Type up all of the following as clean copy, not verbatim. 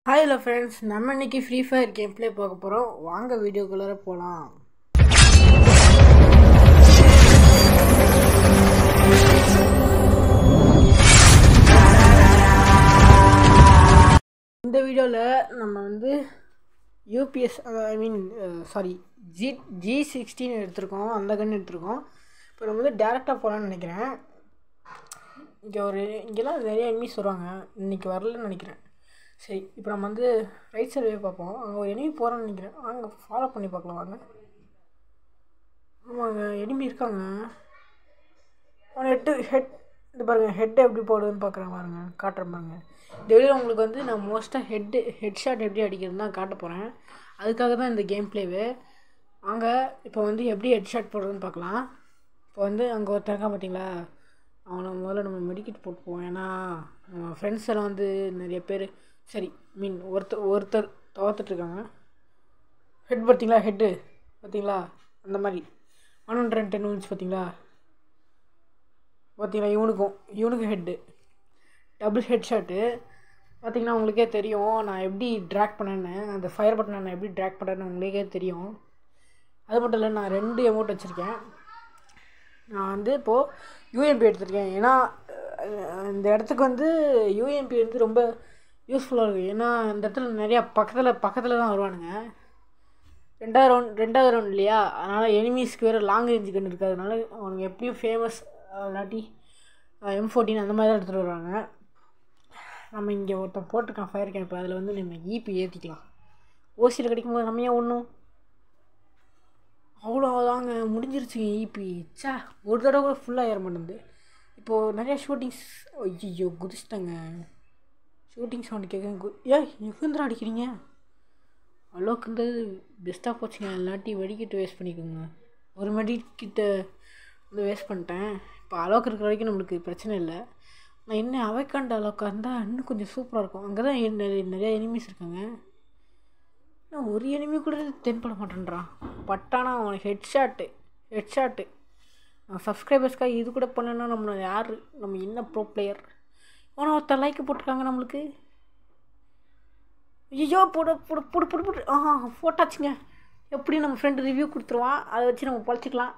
Hi hello friends, நம்ம இன்னைக்கு free fire game play பார்க்க போகிறோம். வாங்க வீடியோக்குள்ளே போகலாம். இந்த வீடியோவில் நம்ம வந்து யூபிஎஸ் G16 எடுத்திருக்கோம், அந்த கன் எடுத்திருக்கோம். இப்போ நம்ம வந்து டேரெக்டாக போகலான்னு நினைக்கிறேன். இங்கெல்லாம் நிறைய எனிமீஸ் வருவாங்க, இன்றைக்கி வரலன்னு நினைக்கிறேன். சரி, இப்போ நம்ம வந்து ரைட் சைடு பார்ப்போம். அங்கே ஒரு எனிமி போகிறோன்னு நினைக்கிறேன். அங்கே ஃபாலோ பண்ணி பார்க்கலாம் வாங்க. ஆமாங்க, எனிமி இருக்காங்க. அவன் இது பாருங்கள், ஹெட்டு எப்படி போடுதுன்னு பார்க்குறேன் பாருங்க, காட்டுறேன் பாருங்க. இந்த வீடியோ உங்களுக்கு வந்து நான் மோஸ்ட்டாக ஹெட் ஷாட் எப்படி அடிக்கிறது தான் காட்ட போகிறேன். அதுக்காக தான் இந்த கேம் பிளேவு. வாங்க இப்போ வந்து எப்படி ஹெட் ஷாட் போடுறதுன்னு பார்க்கலாம். இப்போ வந்து அங்கே ஒருத்தருக்கா பார்த்தீங்களா, அவனை முதல்ல நம்ம மெடிக்கெட் போட்டுப்போம். ஏன்னா நம்ம ஃப்ரெண்ட்ஸ் எல்லாம் வந்து நிறைய பேர் ஒருத்தர் தவத்துட்ருக்காங்க. ஹெட் பார்த்தீங்களா, ஹெட்டு பார்த்தீங்களா, அந்த மாதிரி 110 வின்ஸ் பார்த்தீங்களா. இவனுக்கும் ஹெட்டு டபுள் ஹெட் ஷாட்டு பார்த்தீங்கன்னா உங்களுக்கே தெரியும். நான் எப்படி ட்ராக் பண்ணேன்னு, அந்த ஃபயர் பட்டனை நான் எப்படி ட்ராக் பண்ணுறேன்னு உங்களுக்கே தெரியும். அது மட்டும் இல்லை, நான் 2 எமௌண்ட் வச்சுருக்கேன். நான் வந்து இப்போது யூஎம்பி எடுத்துருக்கேன். ஏன்னா இந்த இடத்துக்கு வந்து யூஎம்பி வந்து ரொம்ப யூஸ்ஃபுல்லாக இருக்குது. ஏன்னா இந்த இடத்துல நிறையா பக்கத்தில் தான் வருவானுங்க. ரெண்டாவது ரவுண்ட் இல்லையா, அதனால் எனிமீஸ்க்கு வேறு லாங் ரேஞ்சு கன்று இருக்குது. அதனால அவனுக்கு எப்படியும் ஃபேமஸ் இல்லாட்டி M14 அந்த மாதிரி தான் எடுத்துகிட்டு வருவாங்க. நம்ம இங்கே ஒருத்தன் போட்டிருக்கான் ஃபயர் கேம்ப், அதில் வந்து நம்ம ஈபி ஏற்றிக்கலாம். ஓசியில் கிடைக்கும்போது நம்ம ஏன் ஒன்றும் அவ்வளோதாங்க, முடிஞ்சிருச்சுங்க ஈபி. ஒரு தடவை கூட ஃபுல்லாக ஏற மாட்டேங்குது. இப்போது நிறையா ஷூட்டிங்ஸ். ஐயோ குதிச்சிட்டாங்க, ஷூட்டிங் சவுண்டு கேட்க. எங்கேந்திரா அடிக்கிறீங்க? அலோக்குன்றது பெஸ்ட்டாக போச்சுங்க. இல்லாட்டி வெடிக்கிட்டு வேஸ்ட் பண்ணிக்கோங்க. ஒரு மெடிக்கிட்ட வந்து வேஸ்ட் பண்ணிட்டேன். இப்போ அலோக்கு இருக்கிற வரைக்கும் நம்மளுக்கு பிரச்சனை இல்லை. நான் இன்னும் அவைக்காண்ட அலோக்காக இருந்தால் இன்னும் கொஞ்சம் சூப்பராக இருக்கும். அங்கே தான் நிறையா எனிமீஸ் இருக்காங்க. நான் ஒரு எனிமி கூட தென்பட மாட்டேன்றான். பட்டானா அவனுக்கு ஹெட் ஷாட்டு. நான் சப்ஸ்கிரைபர்ஸ்க்காக இது கூட பண்ணேன்னா நம்ம யார், நம்ம என்ன ப்ரோ பிளேயர். ஆனால் ஒருத்தர் லைக் போட்டிருக்காங்க நம்மளுக்கு. ஐயோ போடு போட்டாச்சுங்க. எப்படி நம்ம ஃப்ரெண்டு ரிவ்யூ கொடுத்துருவான், அதை வச்சு நம்ம பொழைச்சிக்கலாம்.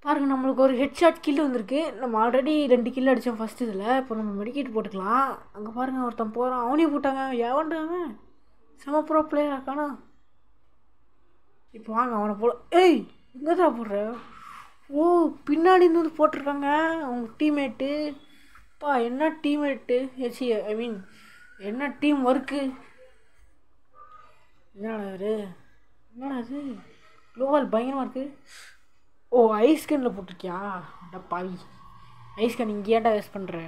பாருங்கள், நம்மளுக்கு ஒரு ஹெட் ஷாட் கில் வந்திருக்கு. நம்ம ஆல்ரெடி 2 கில் அடித்தோம் ஃபஸ்ட்டு இதில். இப்போ நம்ம மெடிக்கேட் போட்டுக்கலாம். அங்கே பாருங்கள், ஒருத்தன் போகிறான், அவனையும் போட்டாங்க. எவன்றாங்க, செம ப்ரோ பிளேயர் ஆக்கானா. இப்போ வாங்க அவனை போல. எங்கே தான் போடுற? பின்னாடி இருந்து போட்டிருக்காங்க அவங்க டீம்மேட்டு. என்ன டீம்மேட்டு, என்ன டீம் ஒர்க்கு. என்னது க்ளோவல் பயங்கரமாக இருக்குது. ஐஸ் கன்னில் போட்டிருக்கியா? பாவி, ஐஸ் கன் இங்கேயாட்டா வேஸ்ட் பண்ணுற?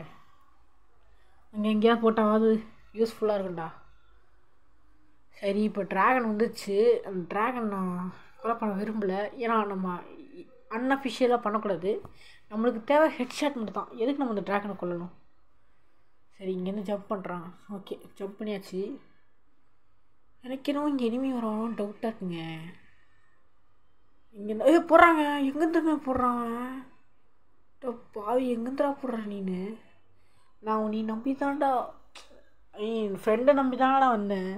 அங்கே எங்கேயா போட்டாவது யூஸ்ஃபுல்லாக இருக்குண்டா. சரி, இப்போ ட்ராகன் வந்துச்சு. அந்த ட்ராகன் நான் கொலை பண்ண விரும்பலை. ஏன்னா நம்ம அன்அஃபிஷியலாக பண்ணக்கூடாது. நம்மளுக்கு தேவை ஹெட் ஷாட் மட்டும் தான். எதுக்கு நம்ம அந்த ட்ராகனை கொல்லணும்? சரி, இங்கேருந்து ஜம்ப் பண்ணுறான். ஓகே, ஜம்ப் பண்ணியாச்சு. எனக்கு என்னவோ இங்கே எனிமி வரணும் டவுட்டாக இருக்குங்க. இங்கே போடுறாங்க. எங்கேருந்துங்க போடுறாங்க? பாவி, எங்கேருந்துடா போடுற நீனு? நீ நம்பி தான்டா, ஃப்ரெண்டை நம்பி தானடா வந்தேன்.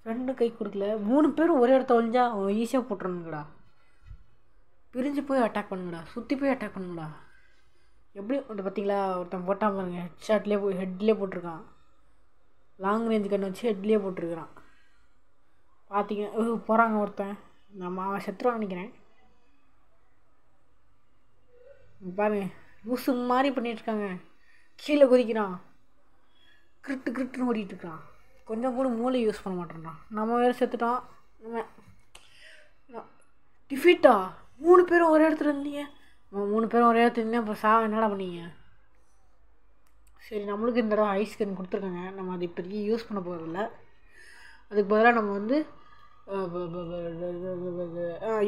ஃப்ரெண்டு கை கொடுக்கல. 3 பேரும் ஒரே இடத்த ஒழிஞ்சா அவன் ஈஸியாக போட்டுறானுங்கடா. பிரிஞ்சு போய் அட்டாக் பண்ணுங்கடா, சுற்றி போய் அட்டாக் பண்ணுங்கடா. எப்படி வந்து பார்த்தீங்களா, ஒருத்தன் போட்டான் பாருங்க, ஹெட்லேயே போட்டிருக்கான். லாங் ரேஞ்சு கண்ணை வச்சு ஹெட்லேயே போட்டிருக்கிறான். பார்த்தீங்க போகிறாங்க ஒருத்தன். அவன் செத்துருவான்னு நினைக்கிறேன். பாருங்க, லூசு மாதிரி பண்ணிகிட்ருக்காங்க. கீழே குதிக்கிறான், கிரிட்டுன்னு ஓடிட்டுருக்கான். கொஞ்சம் கூட மூளை யூஸ் பண்ண மாட்டேன்றான். நம்ம வேறு செத்துட்டான். டிஃபீட்டா? 3 பேரும் ஒரே இடத்துல இருந்தீங்க. 3 பேரும் ஒரே இடத்துல இருந்தீங்க. அப்போ என்னடா பண்ணீங்க? சரி, நம்மளுக்கு இந்த தடவை ஐஸ் கன் கொடுத்துருக்காங்க. நம்ம அது இப்போதைக்கு யூஸ் பண்ண போகிறதில்ல. அதுக்கு பதிலாக நம்ம வந்து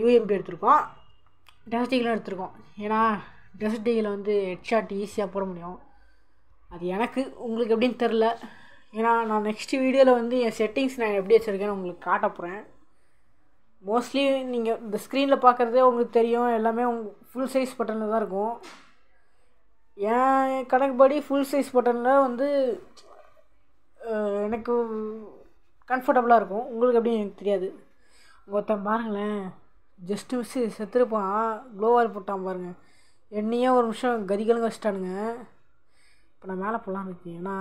யூஎம்பி எடுத்திருக்கோம், டெசர்ட் ஈகிளும் எடுத்திருக்கோம். ஏன்னா டெசர்ட் ஈகிள் வந்து ஹெட் ஷாட் ஈஸியாக போட முடியும். அது எனக்கு உங்களுக்கு எப்படின்னு தெரில. ஏன்னா நான் நெக்ஸ்ட் வீடியோவில் வந்து என் செட்டிங்ஸ் நான் எப்படி வச்சுருக்கேன்னு உங்களுக்கு காட்ட போகிறேன். மோஸ்ட்லி நீங்கள் இந்த ஸ்க்ரீனில் பார்க்குறதே உங்களுக்கு தெரியும். எல்லாமே ஃபுல் சைஸ் பட்டனில் தான் இருக்கும். என் கணக்குப்படி ஃபுல் சைஸ் பட்டனில் வந்து எனக்கு கம்ஃபர்டபுளாக இருக்கும். உங்களுக்கு எப்படின்னு எனக்கு தெரியாது. ஒருத்தன் பாருங்களேன், ஜஸ்ட்டு மிஸ்ஸு செத்துருப்பான், க்ளோவால் போட்டான் பாருங்கள். என்னையே ஒரு நிமிஷம் கதிகலங்க வச்சிட்டானுங்க. இப்போ நான் மேலே போடலான்னு இருக்கேன். ஏன்னா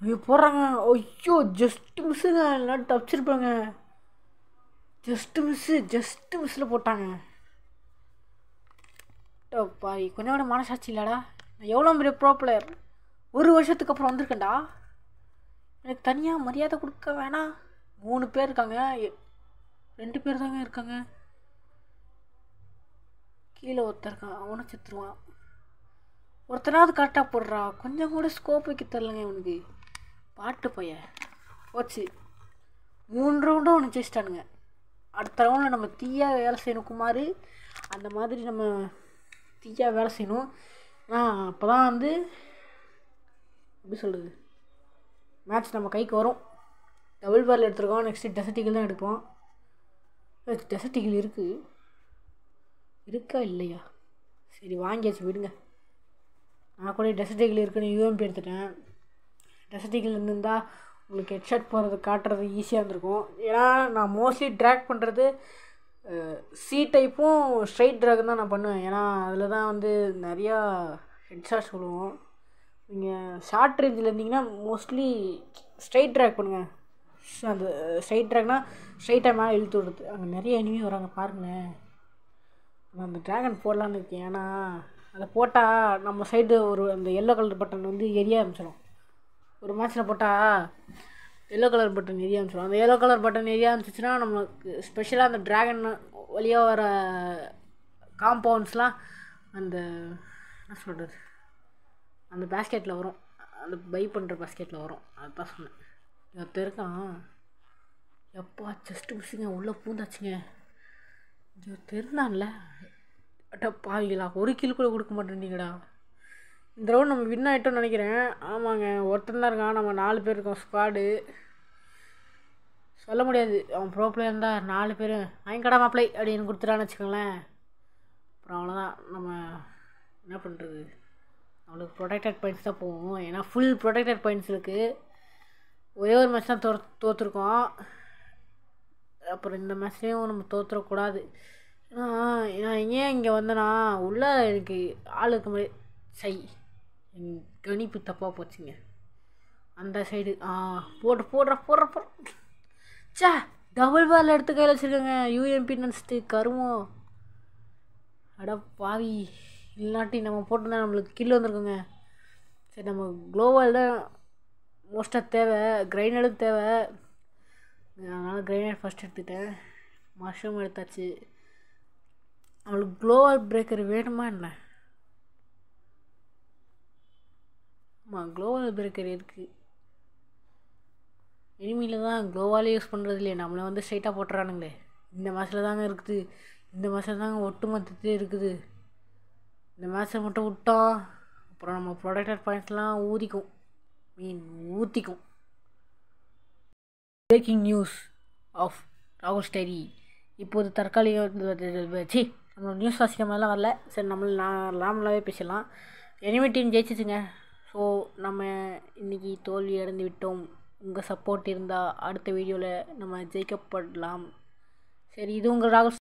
ஐயோ போடுறாங்க. ஐயோ ஜஸ்ட்டு மிஸ்ஸுங்க, எல்லாம் தப்பிச்சிருப்பாங்க. ஜஸ்ட்டு மிஸ்ஸில் போட்டாங்க. பாய் கொஞ்சம் கூட மனசாட்சி இல்லைடா. நான் எவ்வளோ பெரிய ப்ரோ பிளேயர், 1 வருஷத்துக்கு அப்புறம் வந்திருக்கேன்டா. எனக்கு தனியாக மரியாதை கொடுக்க வேணாம். 3 பேர் இருக்காங்க, 2 பேர் தாங்க இருக்காங்க. கீழே ஒருத்தர் இருக்கான், அவனை செத்துருவான். ஒருத்தனாவது கரெக்டாக போடுறா. கொஞ்சம் கூட ஸ்கோப் வைக்க தரலங்க இவனுக்கு. பாட்டு பையன் போச்சு. 3 ரவுண்டும் அவனு ஜெயிச்சிட்டானுங்க. அடுத்த ரவுண்டில் நம்ம தீயாக வேலை செய்யணும் குமார். அந்த மாதிரி நம்ம தீயாக வேலை செய்யணும். அப்போ தான் வந்து எப்படி சொல்கிறது, மேட்ச் நம்ம கைக்கு வரும். டபுள் பேரில் எடுத்துருக்கோம். நெக்ஸ்ட்டு டெசர்ட்டிகள் தான் எடுப்போம். டெசர்ட்டிகள் இருக்கா இல்லையா? சரி வாங்கியாச்சு விடுங்க. நான் கூட டெசர்ட்டிகள் இருக்குன்னு யூஎம்பி எடுத்துட்டேன். டெசர்ட்டிகள் இருந்திருந்தால் உங்களுக்கு ஹெட்ஷாட் போகிறது காட்டுறது ஈஸியாக இருந்திருக்கும். ஏன்னா நான் மோஸ்ட்லி ட்ராக் பண்ணுறது சி டைப்பும் ஸ்ட்ரைட் ட்ராக் தான் நான் பண்ணுவேன். ஏன்னா அதில் தான் வந்து நிறையா ஹெட்ஷாட் சொல்லுவோம். நீங்கள் ஷார்ட் ரேஞ்சில் இருந்தீங்கன்னா மோஸ்ட்லி ஸ்ட்ரைட் ட்ராக் பண்ணுங்கள். அந்த ஸ்ட்ரைட் ட்ராக்னால் ஸ்ட்ரைட்டாக மேலே இழுத்து விடுறது. அங்கே நிறைய எனிமி வராங்க பாருங்களேன். நான் அந்த ட்ராகன் போடலான்னு இருக்கேன். ஏன்னா அதை போட்டால் நம்ம சைடு அந்த எல்லோ கலர் பட்டன் வந்து எரிய ஆரம்பிச்சிடும். ஒரு மேட்ச்சில் போட்டால் எல்லோ கலர் பட்டன் எரிய ஆரம்பிச்சிடும். அந்த எல்லோ கலர் பட்டன் எரிய ஆரம்பிச்சிச்சுன்னா நம்மளுக்கு ஸ்பெஷலாக அந்த ட்ராகன் வழியாக வர காம்பவுண்ட்ஸ்லாம் அந்த என்ன சொல்கிறது, அந்த பேஸ்கெட்டில் வரும். அந்த பை பண்ணுற பேஸ்கெட்டில் வரும். அதுதான் சொன்னேன். ஒருத்தர் இருக்கான், எப்பா ஜஸ்ட்டு மிஸ்ஸுங்க, உள்ளே பூந்தாச்சுங்க. தெரிந்தான்ல அட்டா பாவிங்களா, ஒரு கிலோ கூட கொடுக்க மாட்டேன்றீங்கடா. இந்த ரவுண்ட் நம்ம வின் ஆகிட்டோம்னு நினைக்கிறேன். ஆமாங்க, ஒருத்தன் தான் இருக்கான். நம்ம 4 பேர் இருக்கோம் ஸ்குவாடு. சொல்ல முடியாது, அவன் ப்ரோ பிளேயர் இருந்தால் 4 பேர் வாங்கிக்கடா மாப்பிளை அப்படின்னு கொடுத்துட்டான்னு வச்சுக்கோங்களேன். அப்புறம் அவ்வளோதான். நம்ம என்ன பண்ணுறது, அவளுக்கு ப்ரொடெக்டட் பாயிண்ட்ஸ் தான் போவோம். ஏன்னா ஃபுல் ப்ரொடெக்டட் பாயிண்ட்ஸ் இருக்குது. ஒரே ஒரு மேட்ச் தான் தோற்றுருக்கோம். அப்புறம் இந்த மேட்ச்லேயும் நம்ம தோற்றுறக்கூடாது. நான் ஏன் இங்கே வந்தேன்னா, உள்ளே எனக்கு ஆள் இருக்க மாதிரி என் கணிப்பு தப்பாக போச்சுங்க. அந்த சைடு போடுற சே, டபுள் பால் எடுத்து கையில் வச்சுருக்கேங்க. யூஎம்பி நினச்சிட்டு கருமம். அட பாவி, இல்லாட்டி நம்ம போட்டுருந்தா நம்மளுக்கு கில் வந்துருக்குங்க. சரி, நம்ம க்ளோவால் தான் மோஸ்ட்டாக தேவை, கிரைனடும் தேவை. அதனால் கிரைனட் ஃபஸ்ட் எடுத்துட்டேன். மஷ்ரூம் எடுத்தாச்சு. அவளுக்கு க்ளோவால் பிரேக்கர் வேணுமா என்ன? ஆமாம், க்ளோவால் பிரேக்கர் இருக்குது. எனிமியில் தான் க்ளோவாலே யூஸ் பண்ணுறது இல்லையே, நம்மளை வந்து ஸ்ட்ரைட்டாக போட்டுறானுங்களே. இந்த மேட்ச்சில் தாங்க இருக்குது. இந்த மேட்ச்சில் தாங்க ஒட்டு மொத்தத்தே இருக்குது. இந்த மேட்ச்சை மட்டும் விட்டோம் அப்புறம் நம்ம ப்ரொடக்டட் பாயிண்ட்ஸ்லாம் ஊற்றிக்கும். பிரேக்கிங் நியூஸ் ஆஃப் ராகுல் ஸ்டைரி. இப்போது தற்காலிக நம்ம நியூஸ் வாசிக்கிற மாதிரிலாம் வரல. சரி, நார்மலாகவே பேசலாம். Enemy team ஜெயிச்சிச்சுங்க. ஸோ நம்ம இன்றைக்கி தோல்வி அடைந்து விட்டோம். உங்கள் சப்போர்ட் இருந்தால் அடுத்த வீடியோவில் நம்ம ஜெயிக்கப்படலாம். சரி, இது உங்கள் ராகுல்